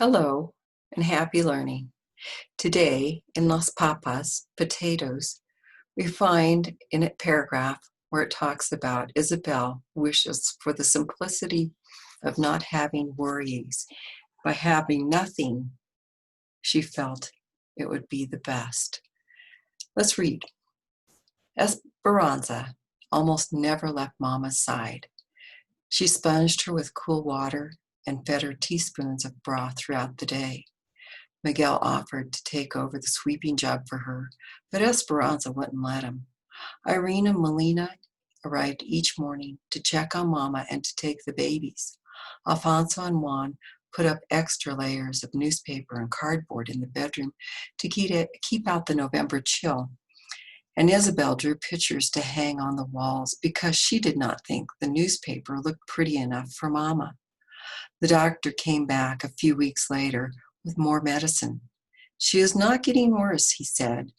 Hello and happy learning. Today in Las Papas, potatoes, we find in a paragraph where it talks about Isabel wishes for the simplicity of not having worries. By having nothing, she felt it would be the best. Let's read. Esperanza almost never left Mama's side. She sponged her with cool water and fed her teaspoons of broth throughout the day. Miguel offered to take over the sweeping job for her, but Esperanza wouldn't let him. Irene and Melina arrived each morning to check on Mama and to take the babies. Alfonso and Juan put up extra layers of newspaper and cardboard in the bedroom to keep out the November chill. And Isabel drew pictures to hang on the walls because she did not think the newspaper looked pretty enough for Mama. The doctor came back a few weeks later with more medicine. She is not getting worse, he said,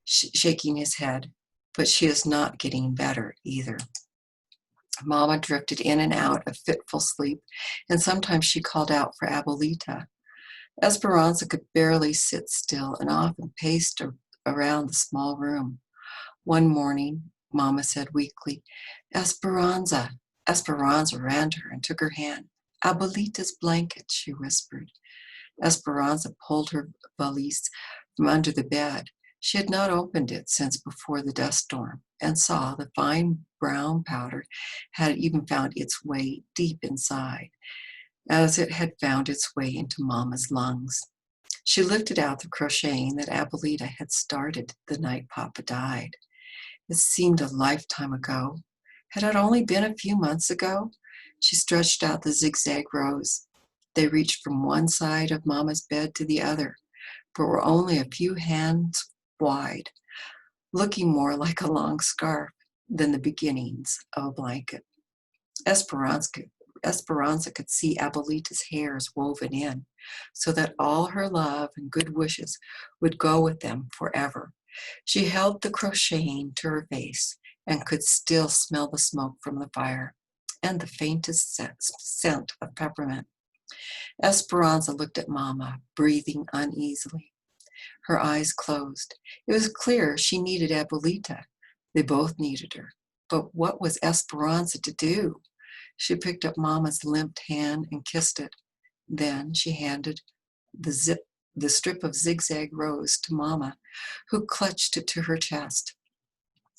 shaking his head, but she is not getting better either. Mama drifted in and out of fitful sleep, and sometimes she called out for Abuelita. Esperanza could barely sit still and often paced around the small room. One morning, Mama said weakly, Esperanza. Esperanza ran to her and took her hand. Abuelita's blanket, she whispered. Esperanza pulled her valise from under the bed. She had not opened it since before the dust storm, and saw the fine brown powder had even found its way deep inside, as it had found its way into Mama's lungs. She lifted out the crocheting that Abuelita had started the night Papa died. It seemed a lifetime ago. Had it only been a few months ago? She stretched out the zigzag rows. They reached from one side of Mama's bed to the other, but were only a few hands wide, looking more like a long scarf than the beginnings of a blanket. Esperanza could see Abuelita's hairs woven in, so that all her love and good wishes would go with them forever. She held the crocheting to her face and could still smell the smoke from the fire and the faintest scent of peppermint. Esperanza looked at Mama, breathing uneasily. Her eyes closed. It was clear she needed Abuelita. They both needed her. But what was Esperanza to do? She picked up Mama's limp hand and kissed it. Then she handed the strip of zigzag rose to Mama, who clutched it to her chest.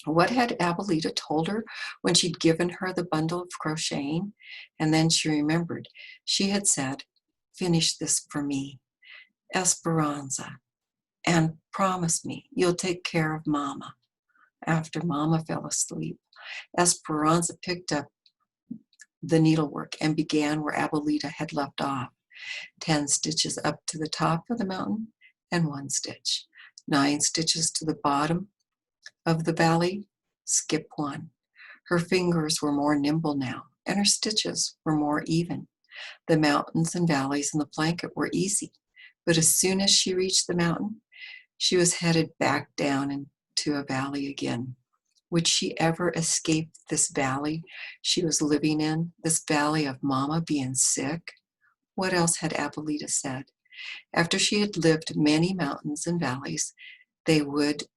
What had Abuelita told her when she'd given her the bundle of crocheting? And then she remembered. She had said, "Finish this for me, Esperanza, and promise me you'll take care of Mama." After Mama fell asleep, Esperanza picked up the needlework and began where Abuelita had left off. 10 stitches up to the top of the mountain and 1 stitch. 9 stitches to the bottom of the valley, skip 1. Her fingers were more nimble now, and her stitches were more even. The mountains and valleys in the blanket were easy, but as soon as she reached the mountain, she was headed back down into a valley again. Would she ever escape this valley she was living in, this valley of Mama being sick? What else had Abuelita said? After she had lived many mountains and valleys, they would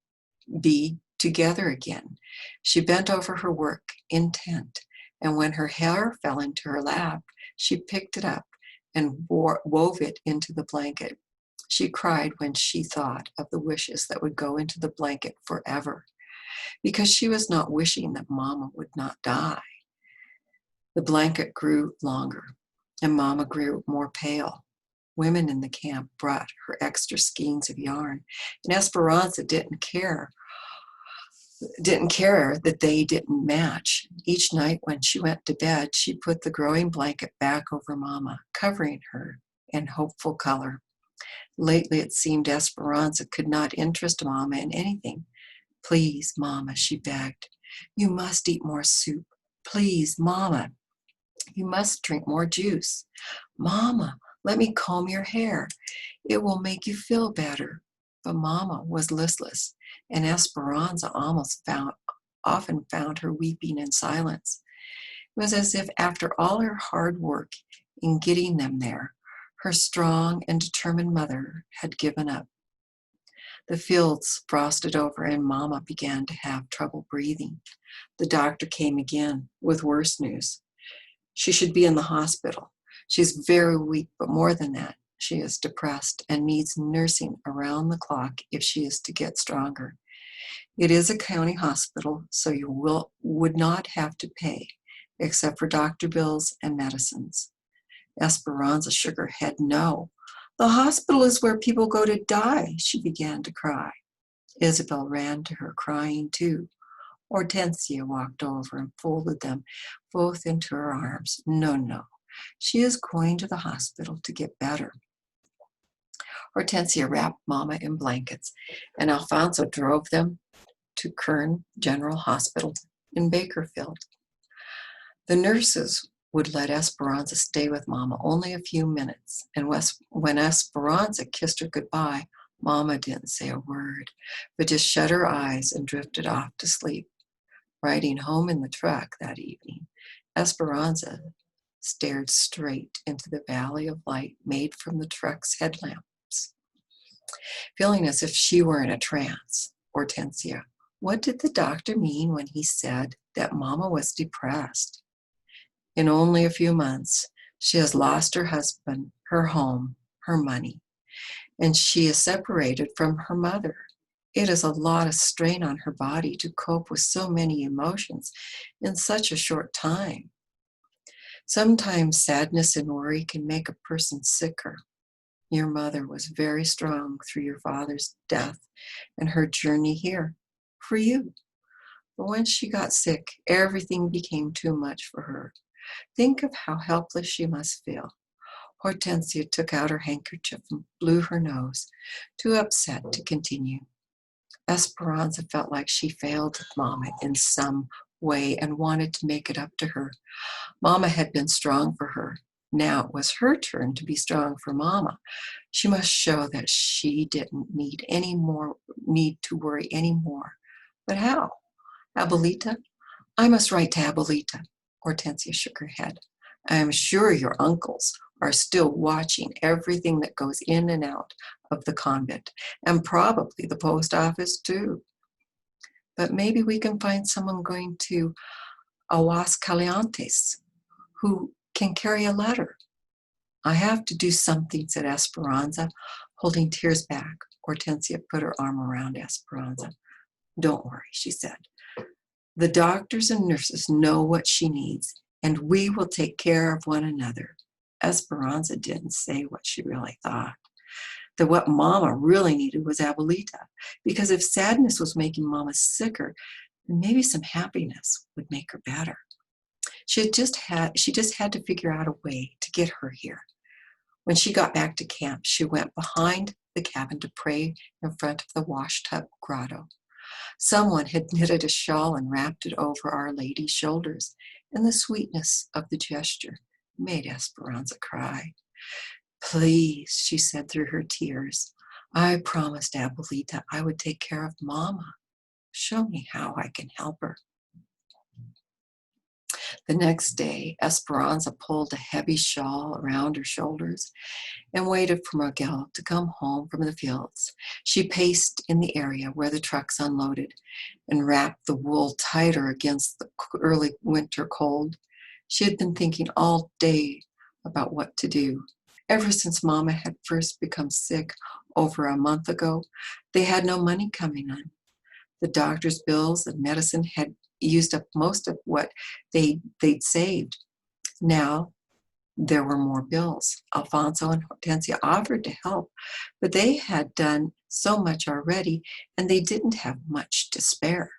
be together again. She bent over her work, intent, and when her hair fell into her lap, she picked it up and wove it into the blanket. She cried when she thought of the wishes that would go into the blanket forever, because she was not wishing that Mama would not die. The blanket grew longer, and Mama grew more pale. Women in the camp brought her extra skeins of yarn, and Esperanza didn't care that they didn't match. Each night when she went to bed, she put the growing blanket back over Mama, covering her in hopeful color. Lately it seemed Esperanza could not interest Mama in anything. "Please, Mama," she begged. "You must eat more soup. Please, Mama. You must drink more juice. Mama, let me comb your hair. It will make you feel better." But Mama was listless, and Esperanza often found her weeping in silence. It was as if after all her hard work in getting them there, Her strong and determined mother had given up. The fields frosted over and Mama began to have trouble breathing. The doctor came again with worse news. She should be in the hospital. She's very weak, but more than that, she is depressed and needs nursing around the clock if she is to get stronger. It is a county hospital, so you would not have to pay, except for doctor bills and medicines. Esperanza shook her head no. The hospital is where people go to die, she began to cry. Isabel ran to her, crying too. Hortensia walked over and folded them both into her arms. No, she is going to the hospital to get better. Hortensia wrapped Mama in blankets, and Alfonso drove them to Kern General Hospital in Bakerfield. The nurses would let Esperanza stay with Mama only a few minutes, and when Esperanza kissed her goodbye, Mama didn't say a word, but just shut her eyes and drifted off to sleep. Riding home in the truck that evening, Esperanza stared straight into the valley of light made from the truck's headlamps, feeling as if she were in a trance. Hortensia, what did the doctor mean when he said that Mama was depressed? In only a few months, she has lost her husband, her home, her money, and she is separated from her mother. It is a lot of strain on her body to cope with so many emotions in such a short time. Sometimes sadness and worry can make a person sicker. Your mother was very strong through your father's death and her journey here for you. But when she got sick, everything became too much for her. Think of how helpless she must feel. Hortensia took out her handkerchief and blew her nose, too upset to continue. Esperanza felt like she failed Mama in some way and wanted to make it up to her. Mama had been strong for her. Now it was her turn to be strong for Mama. She must show that she didn't need to worry anymore. But how? Abuelita? I must write to Abuelita. Hortensia shook her head. I am sure your uncles are still watching everything that goes in and out of the convent, and probably the post office too. But maybe we can find someone going to Aguascalientes who can carry a letter. I have to do something, said Esperanza, holding tears back. Hortensia put her arm around Esperanza. Don't worry, she said. The doctors and nurses know what she needs, and we will take care of one another. Esperanza didn't say what she really thought. That what Mama really needed was Abuelita, because if sadness was making Mama sicker, then maybe some happiness would make her better. She just had to figure out a way to get her here. When she got back to camp, she went behind the cabin to pray in front of the washtub grotto. Someone had knitted a shawl and wrapped it over Our Lady's shoulders, and the sweetness of the gesture made Esperanza cry. Please, she said through her tears, I promised Abuelita I would take care of Mama. Show me how I can help her. The next day, Esperanza pulled a heavy shawl around her shoulders and waited for Miguel to come home from the fields. She paced in the area where the trucks unloaded and wrapped the wool tighter against the early winter cold. She had been thinking all day about what to do. Ever since Mama had first become sick over a month ago, they had no money coming in. The doctor's bills and medicine had used up most of what they'd saved. Now there were more bills. Alfonso and Hortensia offered to help, but they had done so much already, and they didn't have much to spare.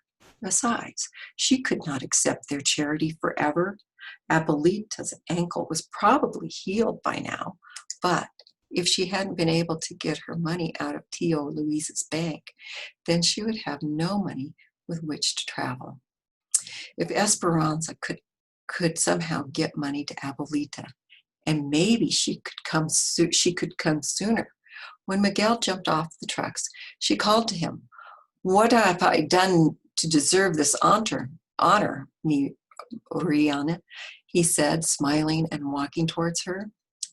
Besides, she could not accept their charity forever. Abuelita's ankle was probably healed by now, but if she hadn't been able to get her money out of Tio Luis's bank, then she would have no money with which to travel. If Esperanza could somehow get money to Abuelita, and maybe she could come sooner. When Miguel jumped off the trucks, she called to him, "What have I done to deserve this honor, mi Oriana?" he said, smiling and walking towards her.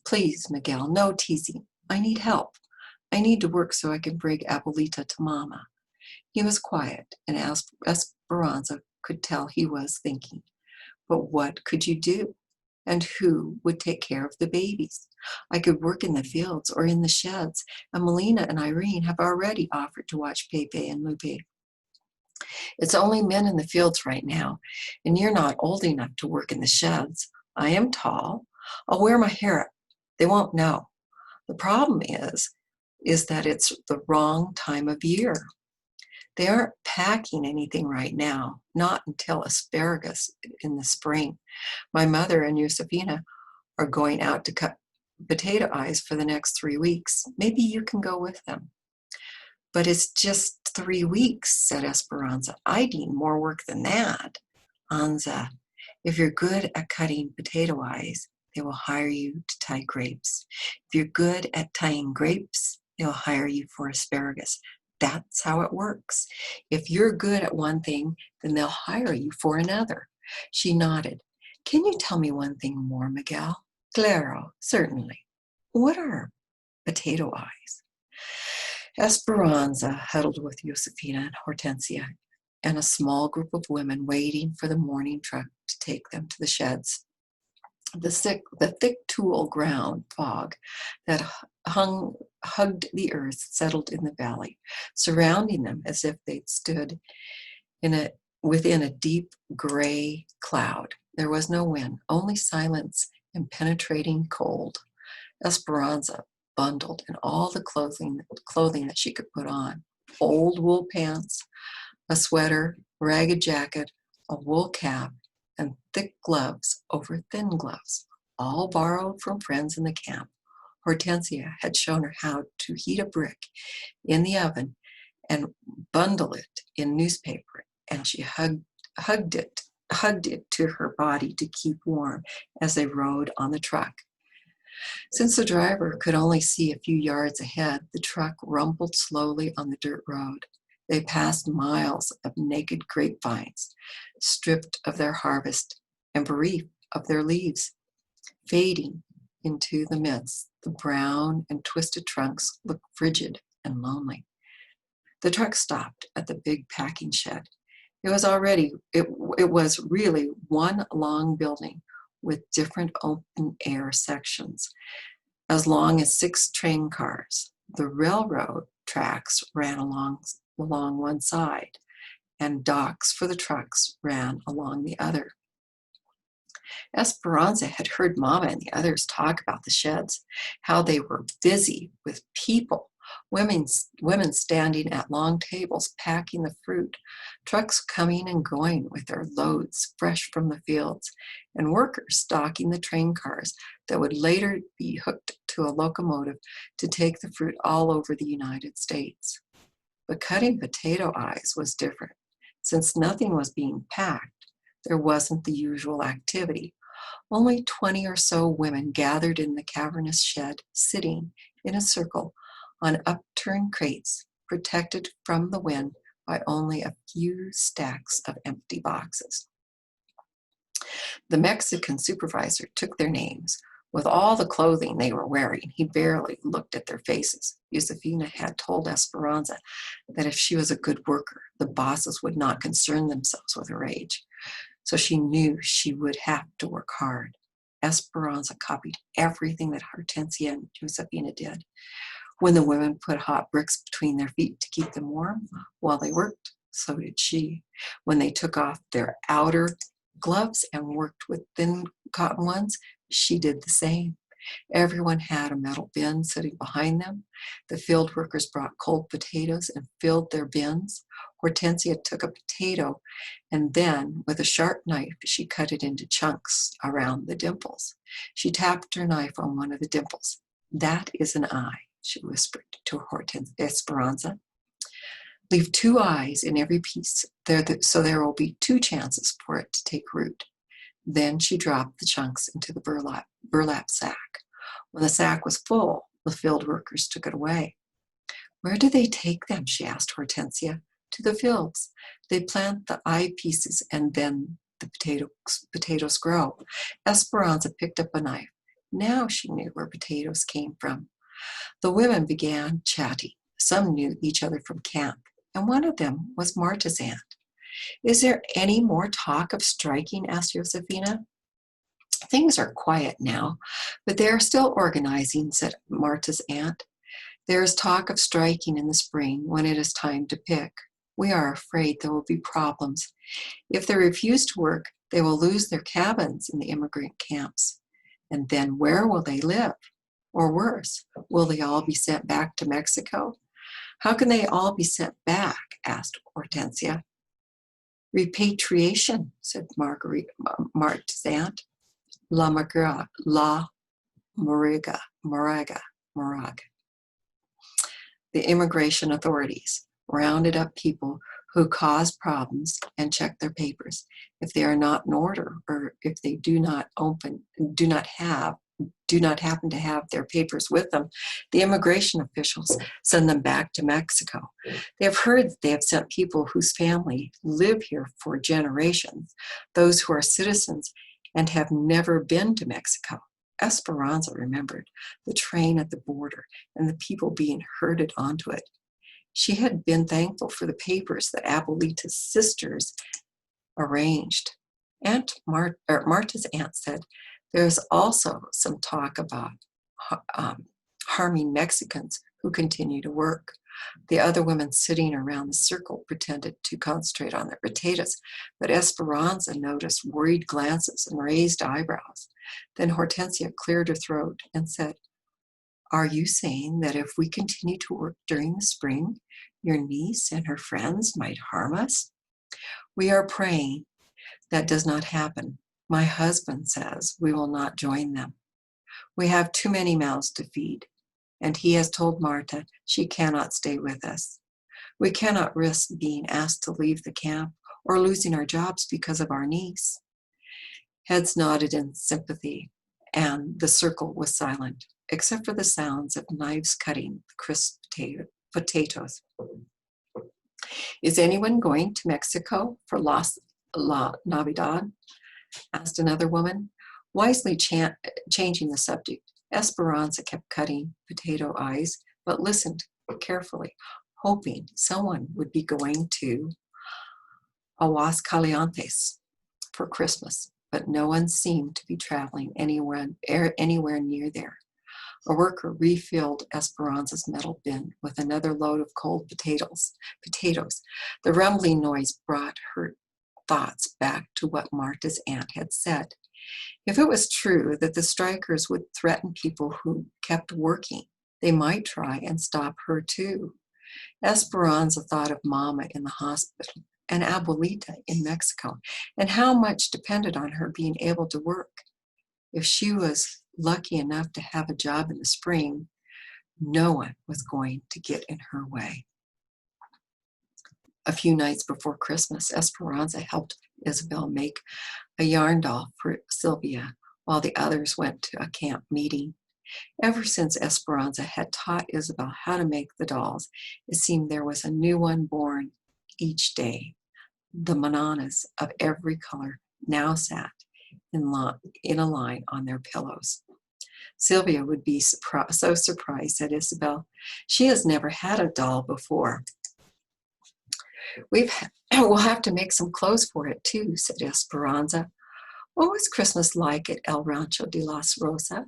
Please, Miguel, no teasing. I need help. I need to work so I can bring Abuelita to Mama. He was quiet, and Esperanza could tell he was thinking. But what could you do? And who would take care of the babies? I could work in the fields or in the sheds, and Melina and Irene have already offered to watch Pepe and Lupe. It's only men in the fields right now, and you're not old enough to work in the sheds. I am tall. I'll wear my hair up. They won't know. The problem is that it's the wrong time of year. They aren't packing anything right now, not until asparagus in the spring. My mother and Josefina are going out to cut potato eyes for the next 3 weeks. Maybe you can go with them. But it's just 3 weeks, said Esperanza. I need more work than that. Anza, if you're good at cutting potato eyes, they will hire you to tie grapes. If you're good at tying grapes, they'll hire you for asparagus. That's how it works. If you're good at one thing, then they'll hire you for another. She nodded. Can you tell me one thing more, Miguel? Claro, certainly. What are potato eyes? Esperanza huddled with Josefina and Hortensia and a small group of women waiting for the morning truck to take them to the sheds. The thick tulle ground fog that hugged the earth settled in the valley, surrounding them as if they'd stood within a deep gray cloud. There was no wind, only silence and penetrating cold. Esperanza bundled in all the clothing that she could put on: old wool pants, a sweater, ragged jacket, a wool cap, and thick gloves over thin gloves, all borrowed from friends in the camp. Hortensia had shown her how to heat a brick in the oven and bundle it in newspaper, and she hugged it to her body to keep warm as they rode on the truck. Since the driver could only see a few yards ahead, the truck rumbled slowly on the dirt road. They passed miles of naked grapevines, stripped of their harvest and bereft of their leaves. Fading into the mist, the brown and twisted trunks looked frigid and lonely. The truck stopped at the big packing shed. It was really one long building with different open air sections, as long as 6 train cars. The railroad tracks ran along one side, and docks for the trucks ran along the other. Esperanza had heard Mama and the others talk about the sheds, how they were busy with people, women standing at long tables packing the fruit, trucks coming and going with their loads fresh from the fields, and workers stocking the train cars that would later be hooked to a locomotive to take the fruit all over the United States. But cutting potato eyes was different. Since nothing was being packed, there wasn't the usual activity. Only 20 or so women gathered in the cavernous shed, sitting in a circle on upturned crates, protected from the wind by only a few stacks of empty boxes. The Mexican supervisor took their names. With all the clothing they were wearing, he barely looked at their faces. Josefina had told Esperanza that if she was a good worker, the bosses would not concern themselves with her age. So she knew she would have to work hard. Esperanza copied everything that Hortensia and Josefina did. When the women put hot bricks between their feet to keep them warm while they worked, so did she. When they took off their outer gloves and worked with thin cotton ones, she did the same. Everyone had a metal bin sitting behind them. The field workers brought cold potatoes and filled their bins. Hortensia took a potato, and then, with a sharp knife, she cut it into chunks around the dimples. She tapped her knife on one of the dimples. "That is an eye," she whispered to Esperanza. "Leave 2 eyes in every piece, so there will be 2 chances for it to take root." Then she dropped the chunks into the burlap sack. When the sack was full, the field workers took it away. "Where do they take them?" she asked Hortensia. "To the fields. They plant the eye pieces and then the potatoes grow." Esperanza picked up a knife. Now she knew where potatoes came from. The women began chatting. Some knew each other from camp, and one of them was Marta's aunt. Is there any more talk of striking? Asked Josefina. Things are quiet now, but they are still organizing, said Marta's aunt. There is talk of striking in the spring when it is time to pick. We are afraid there will be problems. If they refuse to work, they will lose their cabins in the immigrant camps. And then where will they live? Or worse, will they all be sent back to Mexico? How can they all be sent back? Asked Hortensia. Repatriation, said Marta's aunt. La Moraga. The immigration authorities rounded up people who cause problems and check their papers. If they are not in order, or if they do not happen to have their papers with them, the immigration officials send them back to Mexico. They have heard that they have sent people whose family live here for generations, those who are citizens and have never been to Mexico. Esperanza remembered the train at the border and the people being herded onto it. She had been thankful for the papers that Abuelita's sisters arranged. Marta's aunt said there is also some talk about harming Mexicans who continue to work. The other women sitting around the circle pretended to concentrate on their potatoes, but Esperanza noticed worried glances and raised eyebrows. Then Hortensia cleared her throat and said, "Are you saying that if we continue to work during the spring, your niece and her friends might harm us?" "We are praying that does not happen. My husband says we will not join them. We have too many mouths to feed, and he has told Marta she cannot stay with us. We cannot risk being asked to leave the camp or losing our jobs because of our niece." Heads nodded in sympathy, and the circle was silent, except for the sounds of knives cutting crisp potatoes. "Is anyone going to Mexico for La Navidad?" asked another woman. Wisely changing the subject, Esperanza kept cutting potato eyes, but listened carefully, hoping someone would be going to Aguascalientes for Christmas, but no one seemed to be traveling anywhere near there. A worker refilled Esperanza's metal bin with another load of cold potatoes. The rumbling noise brought her thoughts back to what Marta's aunt had said. If it was true that the strikers would threaten people who kept working, they might try and stop her too. Esperanza thought of Mama in the hospital and Abuelita in Mexico, and how much depended on her being able to work. If she was lucky enough to have a job in the spring, no one was going to get in her way. A few nights before Christmas, Esperanza helped Isabel make a yarn doll for Sylvia while the others went to a camp meeting. Ever since Esperanza had taught Isabel how to make the dolls, it seemed there was a new one born each day. The mananas of every color now sat in a line on their pillows. Sylvia would be so surprised, said Isabel. She has never had a doll before. We'll have to make some clothes for it too, said Esperanza. What was Christmas like at El Rancho de las Rosas?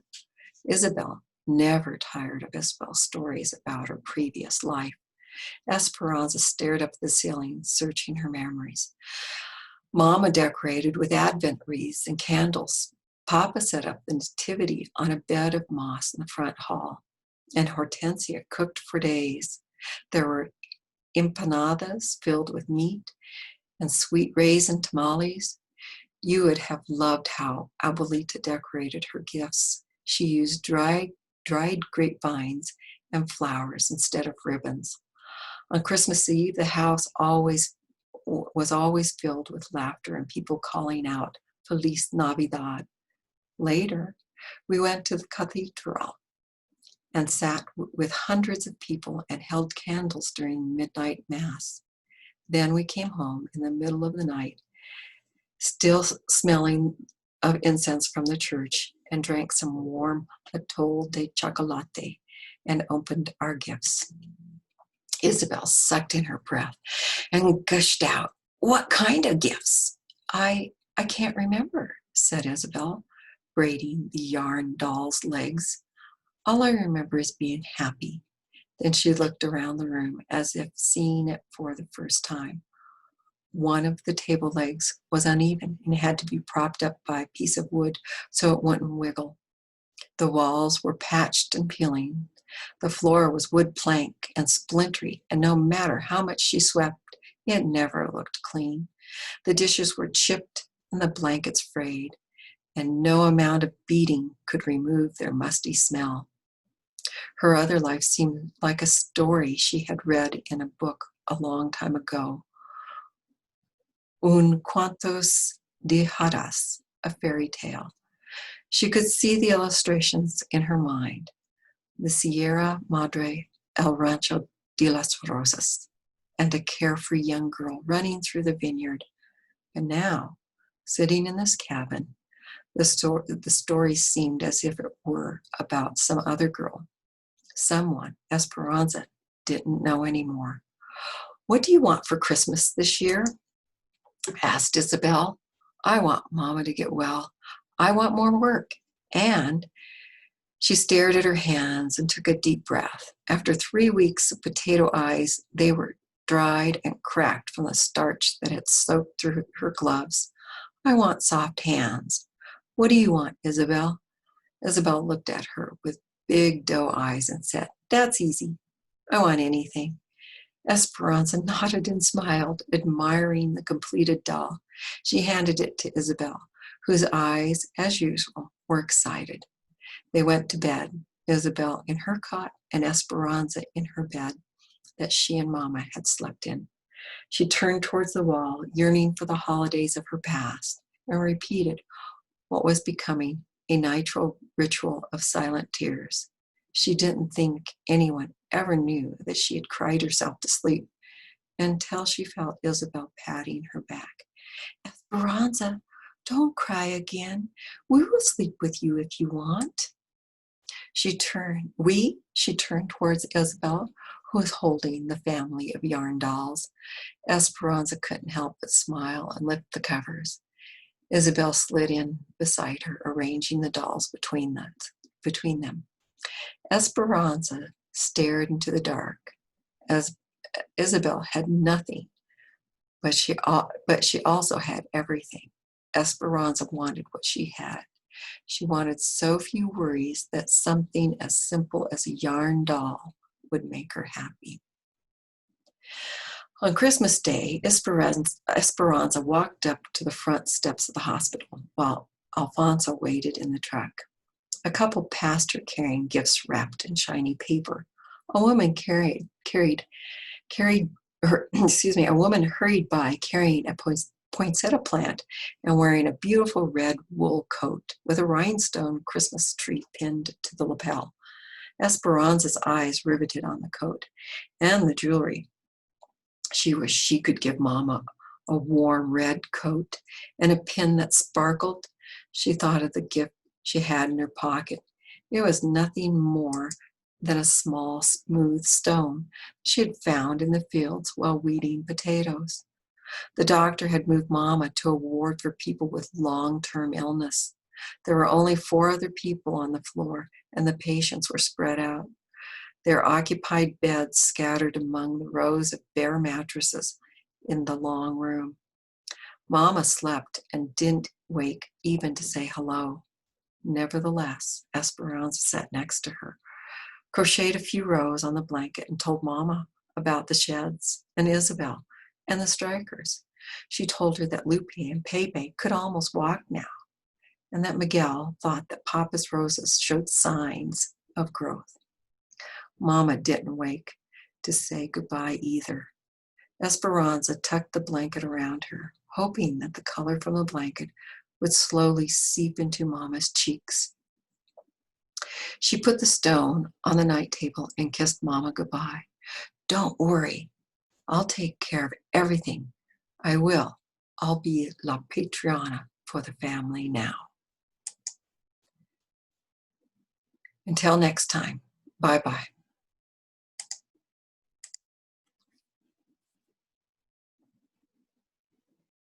Isabel never tired of Isabel's stories about her previous life. Esperanza stared up at the ceiling, searching her memories. Mama decorated with Advent wreaths and candles. Papa set up the nativity on a bed of moss in the front hall, and Hortensia cooked for days. There were empanadas filled with meat and sweet raisin tamales. You would have loved how Abuelita decorated her gifts. She used dried grapevines and flowers instead of ribbons. On Christmas Eve, the house was always filled with laughter and people calling out, Feliz Navidad. Later, we went to the cathedral and sat with hundreds of people and held candles during midnight mass. Then we came home in the middle of the night, still smelling of incense from the church, and drank some warm atole de chocolate and opened our gifts. Isabel sucked in her breath and gushed out, "What kind of gifts?" I can't remember," said Isabel, braiding the yarn doll's legs. "All I remember is being happy." Then she looked around the room as if seeing it for the first time. One of the table legs was uneven and had to be propped up by a piece of wood so it wouldn't wiggle. The walls were patched and peeling. The floor was wood plank and splintery, and no matter how much she swept, it never looked clean. The dishes were chipped and the blankets frayed, and no amount of beating could remove their musty smell. Her other life seemed like a story she had read in a book a long time ago. Un cuentos de hadas, a fairy tale. She could see the illustrations in her mind. The Sierra Madre, El Rancho de las Rosas, and a carefree young girl running through the vineyard. And now, sitting in this cabin, the story seemed as if it were about some other girl. Someone Esperanza didn't know anymore. "What do you want for Christmas this year?" asked Isabel. "I want Mama to get well. I want more work. And" she stared at her hands and took a deep breath. After 3 weeks of potato eyes, they were dried and cracked from the starch that had soaked through her gloves. "I want soft hands. What do you want, Isabel?" Isabel looked at her with big doe eyes and said, "That's easy. I want anything." Esperanza nodded and smiled, admiring the completed doll. She handed it to Isabel, whose eyes, as usual, were excited. They went to bed, Isabel in her cot and Esperanza in her bed that she and Mama had slept in. She turned towards the wall, yearning for the holidays of her past, and repeated what was becoming a nitro ritual of silent tears. She didn't think anyone ever knew that she had cried herself to sleep until she felt Isabel patting her back. "Esperanza, don't cry again. We will sleep with you if you want." She turned towards Isabel, who was holding the family of yarn dolls. Esperanza couldn't help but smile and lift the covers. Isabel slid in beside her, arranging the dolls between them. Esperanza stared into the dark. As Isabel had nothing, but she also had everything. Esperanza wanted what she had. She wanted so few worries that something as simple as a yarn doll would make her happy. On Christmas Day, Esperanza walked up to the front steps of the hospital while Alfonso waited in the truck. A couple passed her carrying gifts wrapped in shiny paper. A woman a woman hurried by carrying a poinsettia plant and wearing a beautiful red wool coat with a rhinestone Christmas tree pinned to the lapel. Esperanza's eyes riveted on the coat and the jewelry. She wished she could give Mama a warm red coat and a pin that sparkled. She thought of the gift she had in her pocket. It was nothing more than a small, smooth stone she had found in the fields while weeding potatoes. The doctor had moved Mama to a ward for people with long-term illness. There were only 4 other people on the floor, and the patients were spread out. Their occupied beds scattered among the rows of bare mattresses in the long room. Mama slept and didn't wake even to say hello. Nevertheless, Esperanza sat next to her, crocheted a few rows on the blanket, and told Mama about the sheds and Isabel and the strikers. She told her that Lupe and Pepe could almost walk now, and that Miguel thought that Papa's roses showed signs of growth. Mama didn't wake to say goodbye either. Esperanza tucked the blanket around her, hoping that the color from the blanket would slowly seep into Mama's cheeks. She put the stone on the night table and kissed Mama goodbye. "Don't worry. I'll take care of everything. I will. I'll be La Patrona for the family now." Until next time, bye-bye.